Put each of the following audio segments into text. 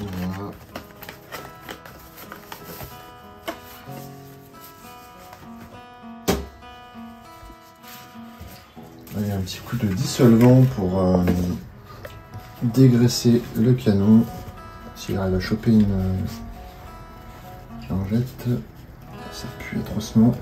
Voilà. Allez, un petit coup de dissolvant pour dégraisser le canon. S'il arrive à choper une lingette, ça pue atrocement.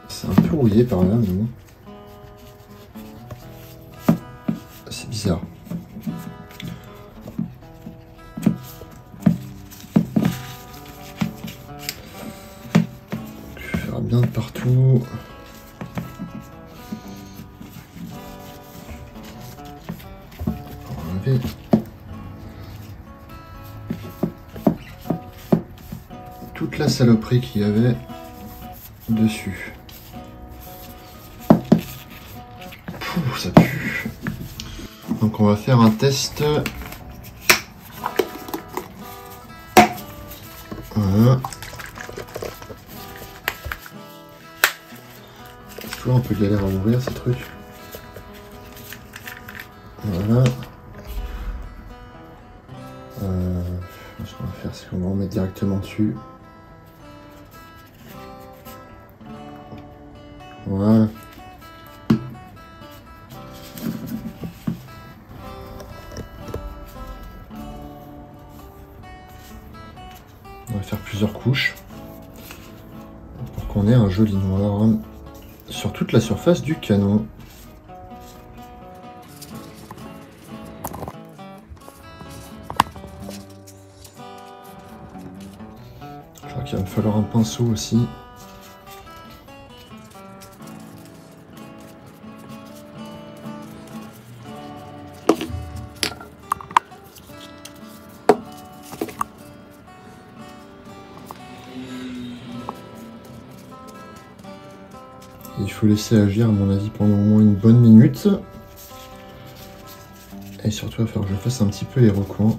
C'est un peu rouillé par là, mais bon. C'est bizarre. Je vais faire bien de partout. Pour enlever toute la saloperie qu'il y avait dessus. Pouh, ça pue. Donc on va faire un test. Voilà. C'est toujours un peu galère à ouvrir ces trucs. Voilà. Ce qu'on va faire, c'est qu'on va en mettre directement dessus. Voilà. On va faire plusieurs couches pour qu'on ait un joli noir sur toute la surface du canon. Je crois qu'il va me falloir un pinceau aussi. Il faut laisser agir à mon avis pendant au moins une bonne minute. Et surtout il va falloir que je fasse un petit peu les recoins.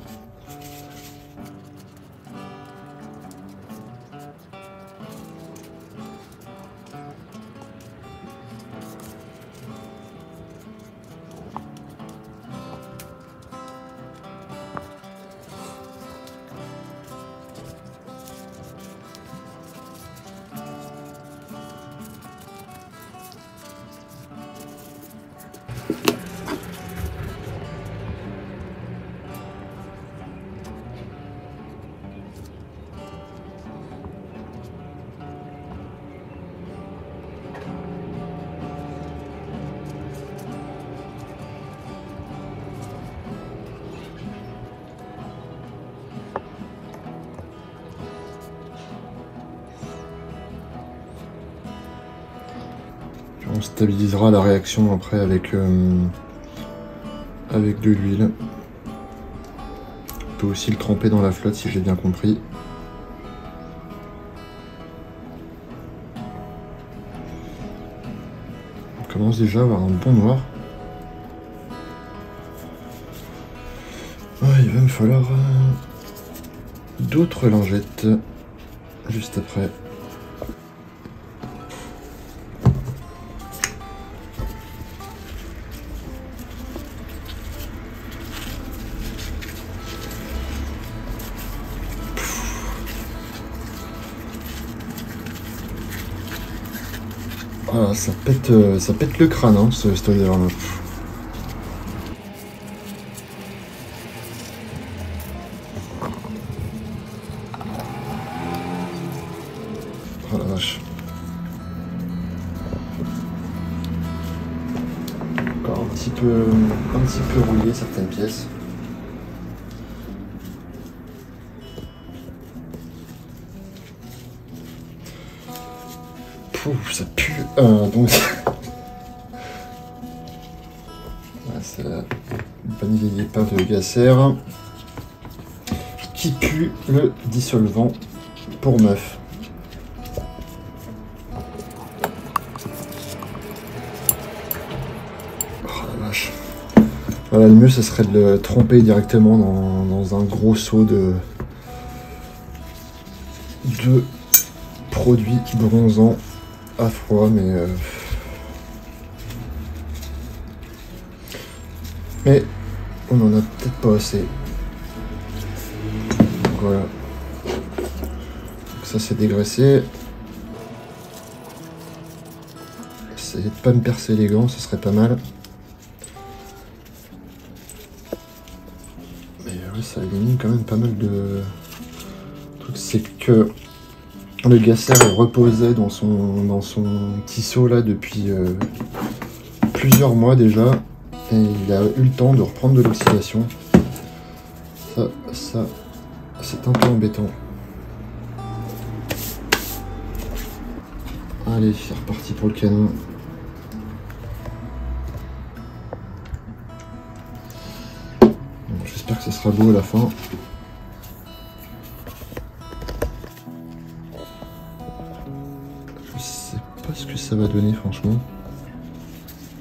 On stabilisera la réaction après avec de l'huile. On peut aussi le tremper dans la flotte si j'ai bien compris. On commence déjà à avoir un bon noir. Ah, il va me falloir d'autres lingettes juste après. Voilà, ça pète le crâne, hein, cette odeur-là. Oh la vache. Encore un petit peu rouillé certaines pièces. Pouf, ça pue. Donc c'est la bonne vieille épave de Gasser qui pue le dissolvant pour meuf. Oh la vache. Voilà, le mieux ce serait de le tremper directement dans un gros seau de de produits bronzants à froid, mais on en a peut-être pas assez. Voilà. Donc ça c'est dégraissé. Essayez de pas me percer les gants, ce serait pas mal. Mais ouais, ça élimine quand même pas mal de trucs. C'est que le gasser reposait dans son petit seau là depuis plusieurs mois déjà. Et il a eu le temps de reprendre de l'oxydation. Ça c'est un peu embêtant. Allez, c'est reparti pour le canon. J'espère que ça sera beau à la fin. Je sais pas ce que ça va donner franchement.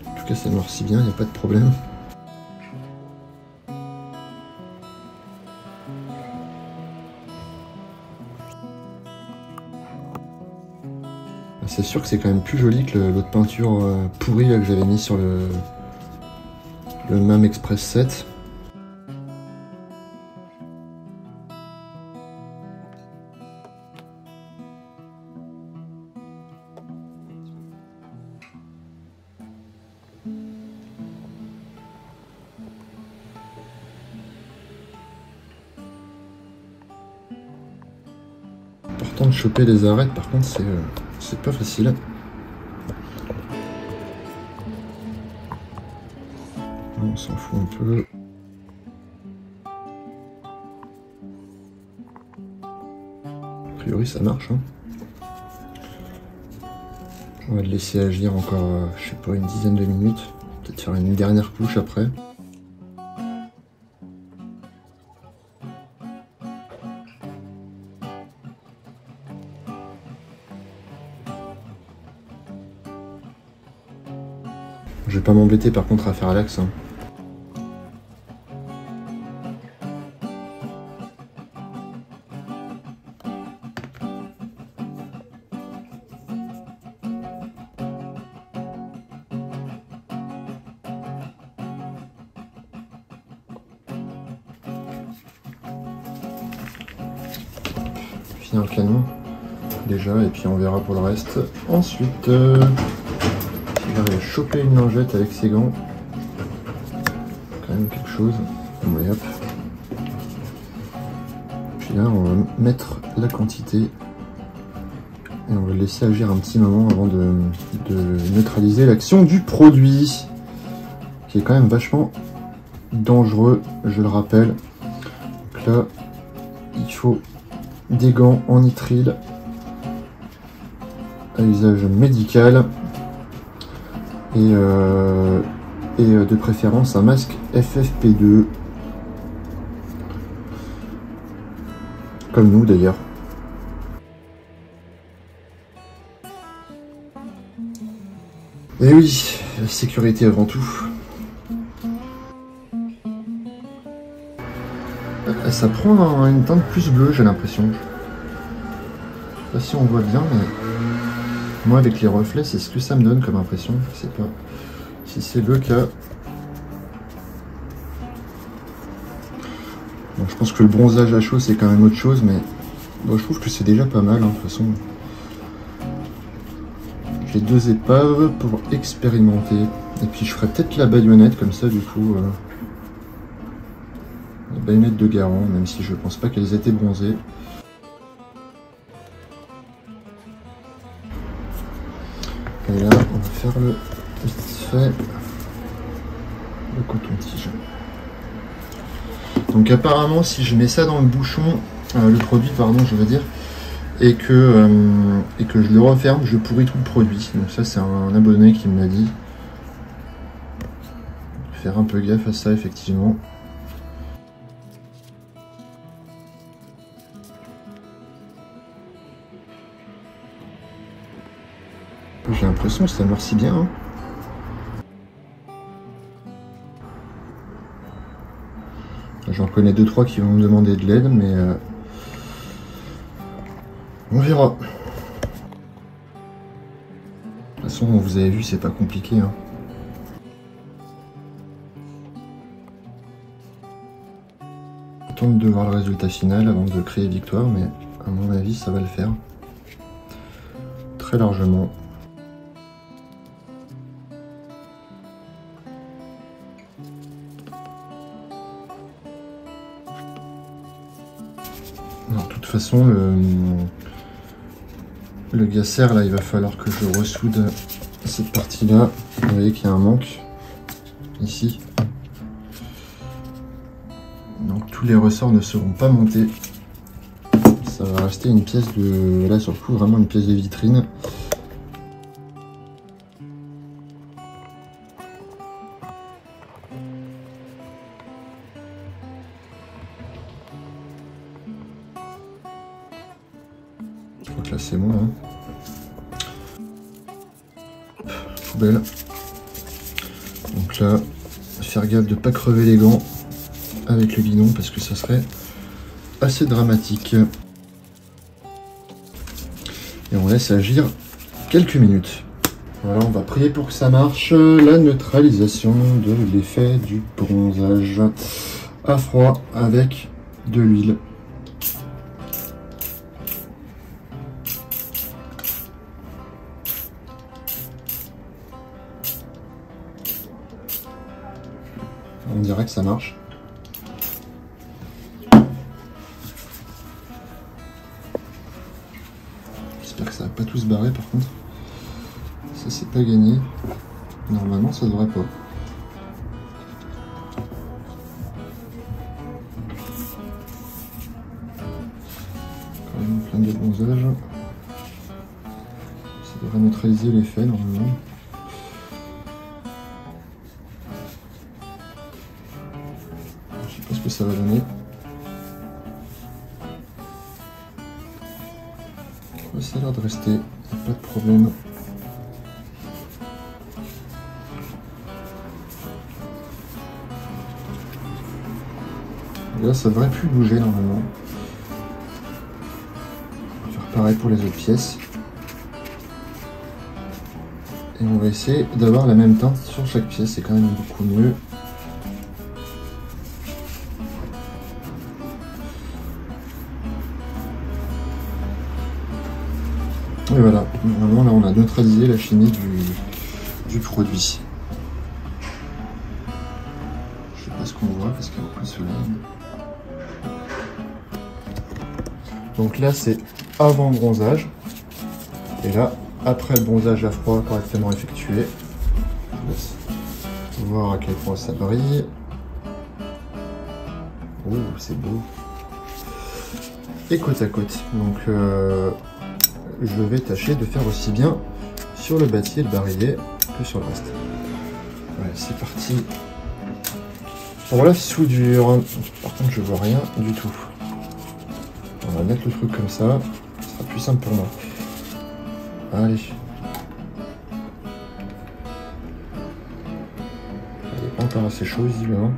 En tout cas ça noircit bien, il n'y a pas de problème. C'est sûr que c'est quand même plus joli que l'autre peinture pourrie que j'avais mis sur le MAM Express 7. Important de choper les arêtes, par contre c'est pas facile. On s'en fout un peu. A priori ça marche. Hein. On va le laisser agir encore, je sais pas, une dizaine de minutes. Peut-être faire une dernière couche après. Je vais pas m'embêter par contre à faire l'axe. Hein. Finir le canon déjà et puis on verra pour le reste. Ensuite, j'arrive à choper une lingette avec ses gants. Quand même quelque chose. Allez, hop. Puis là, on va mettre la quantité et on va le laisser agir un petit moment avant de neutraliser l'action du produit, qui est quand même vachement dangereux, je le rappelle. Donc là, il faut des gants en nitrile à usage médical et de préférence un masque FFP2 comme nous d'ailleurs. Et oui, la sécurité avant tout. Ça prend une teinte plus bleue, j'ai l'impression. Je sais pas si on voit bien, mais moi avec les reflets, c'est ce que ça me donne comme impression. Je sais pas si c'est le cas. Bon, je pense que le bronzage à chaud, c'est quand même autre chose, mais bon, je trouve que c'est déjà pas mal, hein, de toute façon. J'ai 2 épaves pour expérimenter. Et puis je ferai peut-être la baïonnette comme ça, du coup. La baïonnette de Garand, même si je pense pas qu'elles étaient bronzées. Et là, on va faire le vite fait le coton-tige. Donc apparemment, si je mets ça dans le bouchon, le produit, pardon, je veux dire, et que je le referme, je pourris tout le produit. Donc ça, c'est un abonné qui me l'a dit. Faire un peu gaffe à ça, effectivement. J'ai l'impression que ça noircit bien. Hein. J'en connais 2-3 qui vont me demander de l'aide, mais On verra. De toute façon, vous avez vu, c'est pas compliqué. Hein. Tente de voir le résultat final avant de créer victoire, mais à mon avis, ça va le faire. Très largement. Alors, de toute façon, le gasser, là, il va falloir que je ressoude cette partie-là. Vous voyez qu'il y a un manque ici. Donc tous les ressorts ne seront pas montés. Ça va rester une pièce de... Là, sur le coup, vraiment une pièce de vitrine. Je crois que là, c'est bon. Hein. Poubelle. Donc là, faire gaffe de ne pas crever les gants avec le bidon parce que ça serait assez dramatique. Et on laisse agir quelques minutes. Voilà, on va prier pour que ça marche. La neutralisation de l'effet du bronzage à froid avec de l'huile. On dirait que ça marche. J'espère que ça va pas tout se barrer par contre. Ça c'est pas gagné. Normalement ça devrait pas. Quand même plein de bronzage. Ça devrait neutraliser l'effet normalement. Je sais pas ce que ça va donner. Ça a l'air de rester, pas de problème. Et là, ça devrait plus bouger normalement. On va faire pareil pour les autres pièces. Et on va essayer d'avoir la même teinte sur chaque pièce, c'est quand même beaucoup mieux. Et voilà, normalement là on a neutralisé la chimie du produit. Je sais pas ce qu'on voit parce qu'il y a beaucoup de soleil. Donc là c'est avant bronzage. Et là, après le bronzage à froid correctement effectué. Je laisse voir à quel point ça brille. Oh, c'est beau. Et côte à côte. Donc je vais tâcher de faire aussi bien sur le bâti et le barillet que sur le reste. Ouais, c'est parti pour la soudure. Par contre, je vois rien du tout. On va mettre le truc comme ça, ce sera plus simple pour moi. Allez. Il n'est pas encore assez chaud, visiblement.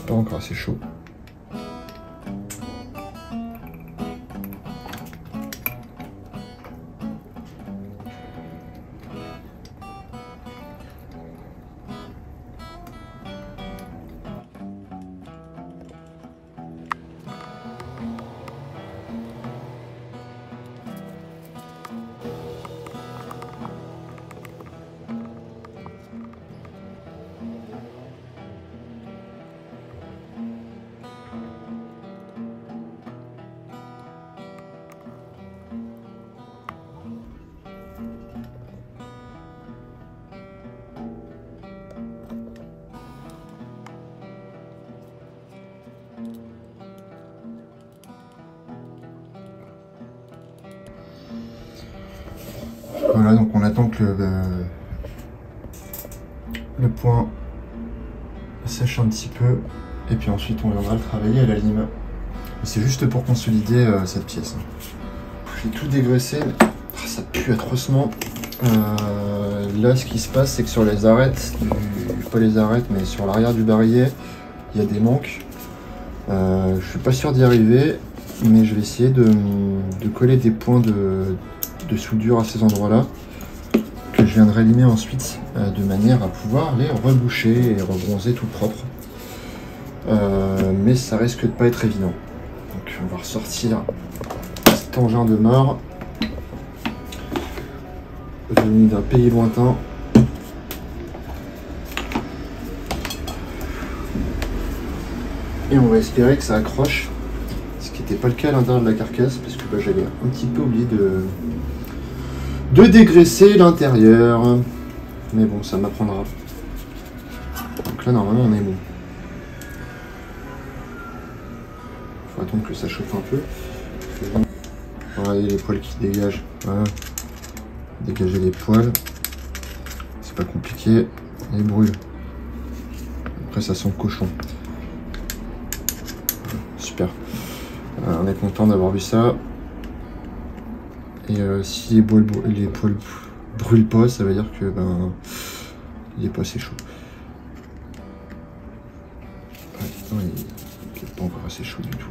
Pas encore assez chaud. Voilà, donc on attend que le point sèche un petit peu et puis ensuite on viendra le travailler à la lime. C'est juste pour consolider cette pièce. J'ai tout dégraissé, ça pue atrocement. Là ce qui se passe c'est que sur les arêtes, pas les arêtes mais sur l'arrière du barillet, il y a des manques. Je suis pas sûr d'y arriver, mais je vais essayer de coller des points de soudure à ces endroits-là, que je viendrai limer ensuite, de manière à pouvoir les reboucher et rebronzer tout propre. Mais ça risque de pas être évident. Donc on va ressortir cet engin de mort, venu d'un pays lointain. Et on va espérer que ça accroche, ce qui n'était pas le cas à l'intérieur de la carcasse, parce que j'avais un petit peu oublié de dégraisser l'intérieur. Mais bon, ça m'apprendra. Donc là, normalement, on est bon. Il faut attendre que ça chauffe un peu. Regardez les poils qui dégagent. Voilà. Dégager les poils. C'est pas compliqué. Ils brûlent. Après, ça sent le cochon. Super. On est content d'avoir vu ça. Et si les poils brûlent pas, ça veut dire que il n'est pas assez chaud. Ouais, non, il n'est pas encore assez chaud du tout.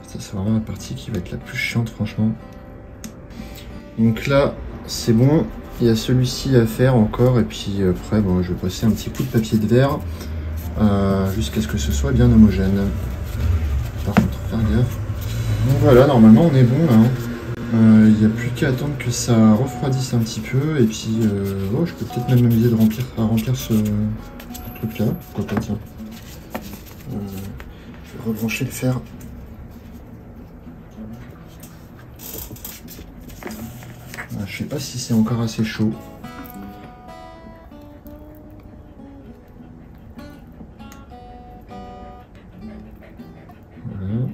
Ça, c'est vraiment la partie qui va être la plus chiante, franchement. Donc là, c'est bon. Il y a celui-ci à faire encore. Et puis après, bon, je vais passer un petit coup de papier de verre jusqu'à ce que ce soit bien homogène. Par contre, faire gaffe. Donc voilà, normalement, on est bon là. Il n'y a plus qu'à attendre que ça refroidisse un petit peu. Et puis, oh, je peux peut-être même m'amuser à remplir ce truc-là. Pourquoi pas, tiens. Je vais rebrancher le fer. Je sais pas si c'est encore assez chaud. Voilà.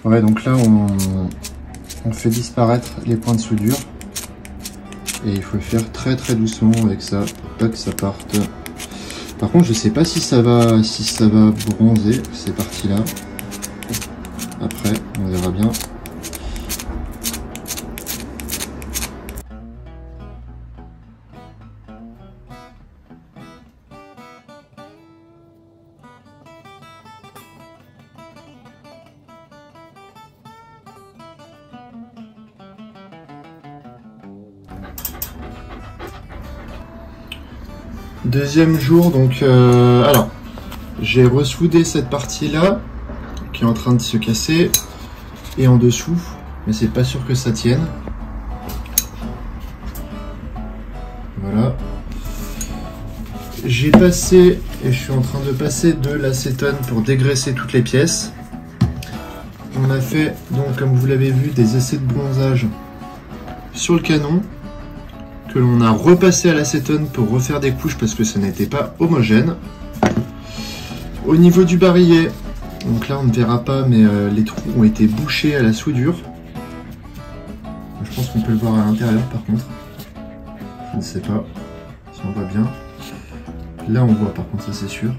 Ouais, donc là on fait disparaître les points de soudure et il faut le faire très très doucement avec ça pour pas que ça parte. Par contre, je sais pas si ça va bronzer ces parties là. Après, on verra bien. Deuxième jour, donc alors j'ai ressoudé cette partie là qui est en train de se casser et en dessous, mais c'est pas sûr que ça tienne. Voilà. J'ai passé et je suis en train de passer de l'acétone pour dégraisser toutes les pièces. On a fait donc, comme vous l'avez vu, des essais de bronzage sur le canon, que l'on a repassé à l'acétone pour refaire des couches parce que ça n'était pas homogène. Au niveau du barillet, donc là on ne verra pas, mais les trous ont été bouchés à la soudure. Je pense qu'on peut le voir à l'intérieur par contre. Je ne sais pas si on voit bien. Là on voit par contre, ça c'est sûr.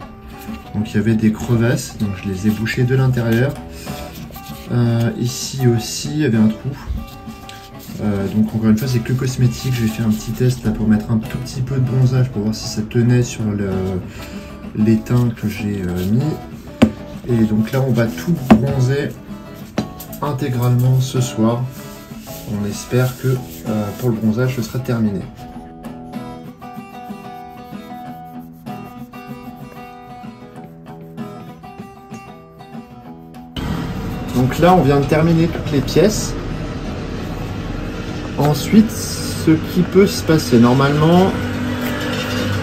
Donc il y avait des crevasses, donc je les ai bouchées de l'intérieur. Ici aussi il y avait un trou. Donc encore une fois, c'est que cosmétique. Je vais faire un petit test là pour mettre un tout petit peu de bronzage pour voir si ça tenait sur l'étain que j'ai mis. Et donc là on va tout bronzer intégralement ce soir. On espère que pour le bronzage ce sera terminé. Donc là on vient de terminer toutes les pièces. Ensuite, ce qui peut se passer, normalement,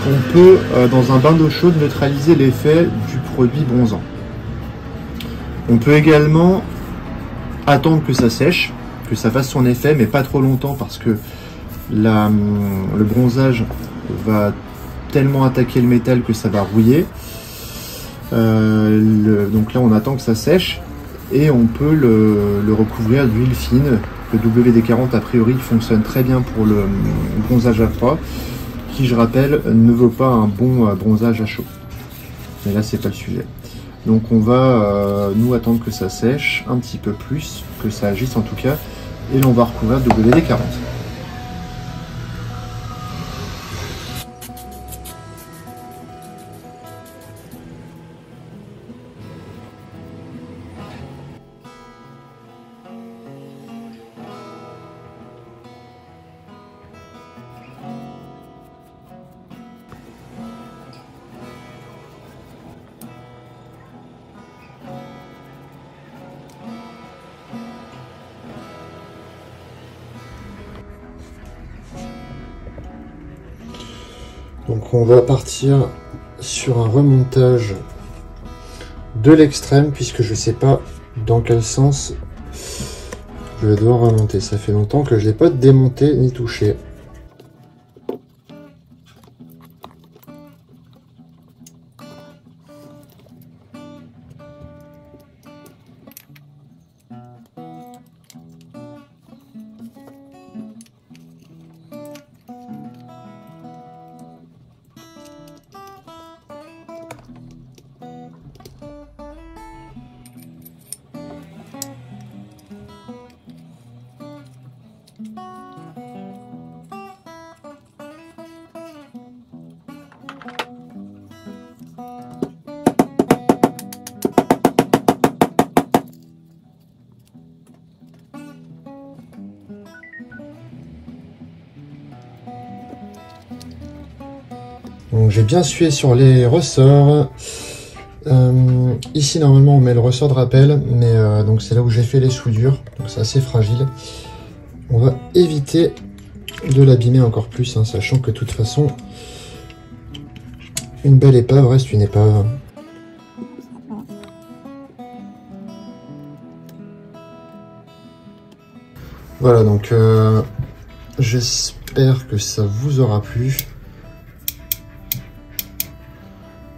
on peut, dans un bain d'eau chaude, neutraliser l'effet du produit bronzant. On peut également attendre que ça sèche, que ça fasse son effet, mais pas trop longtemps parce que le bronzage va tellement attaquer le métal que ça va rouiller. Donc là on attend que ça sèche et on peut le recouvrir d'huile fine. Le WD-40 a priori fonctionne très bien pour le bronzage à froid, qui je rappelle ne vaut pas un bon bronzage à chaud. Mais là c'est pas le sujet. Donc on va nous attendre que ça sèche un petit peu plus, que ça agisse en tout cas, et l'on va recouvrir WD-40. Donc on va partir sur un remontage de l'extrême, puisque je sais pas dans quel sens je vais devoir remonter. Ça fait longtemps que je l'ai pas démonté ni touché. Donc j'ai bien sué sur les ressorts. Ici normalement on met le ressort de rappel, mais donc c'est là où j'ai fait les soudures, donc c'est assez fragile. On va éviter de l'abîmer encore plus, hein, sachant que de toute façon une belle épave reste une épave. Voilà, donc j'espère que ça vous aura plu.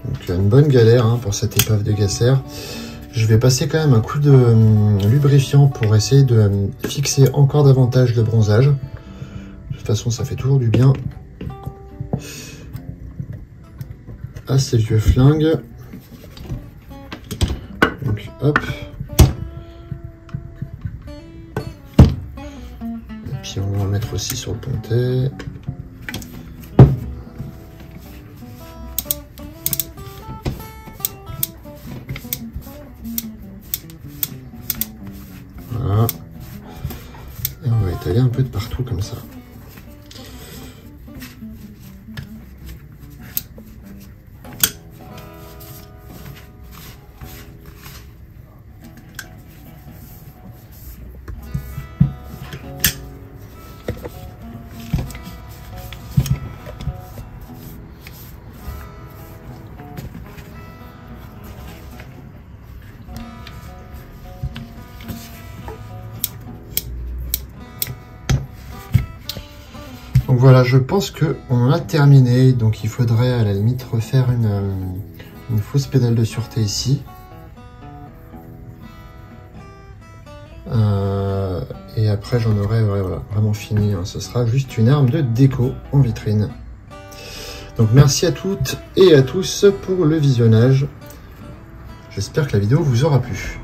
Donc une bonne galère hein, pour cette épave de Gasser. Je vais passer quand même un coup de lubrifiant pour essayer de fixer encore davantage de bronzage. De toute façon ça fait toujours du bien à ces vieux flingues. Donc hop. Et puis on va en mettre aussi sur le pontet. Voilà. Et on va étaler un peu de partout comme ça. Donc voilà, je pense que on a terminé. Donc il faudrait à la limite refaire une fausse pédale de sûreté ici. Et après j'en aurai voilà, vraiment fini. Hein. Ce sera juste une arme de déco en vitrine. Donc merci à toutes et à tous pour le visionnage. J'espère que la vidéo vous aura plu.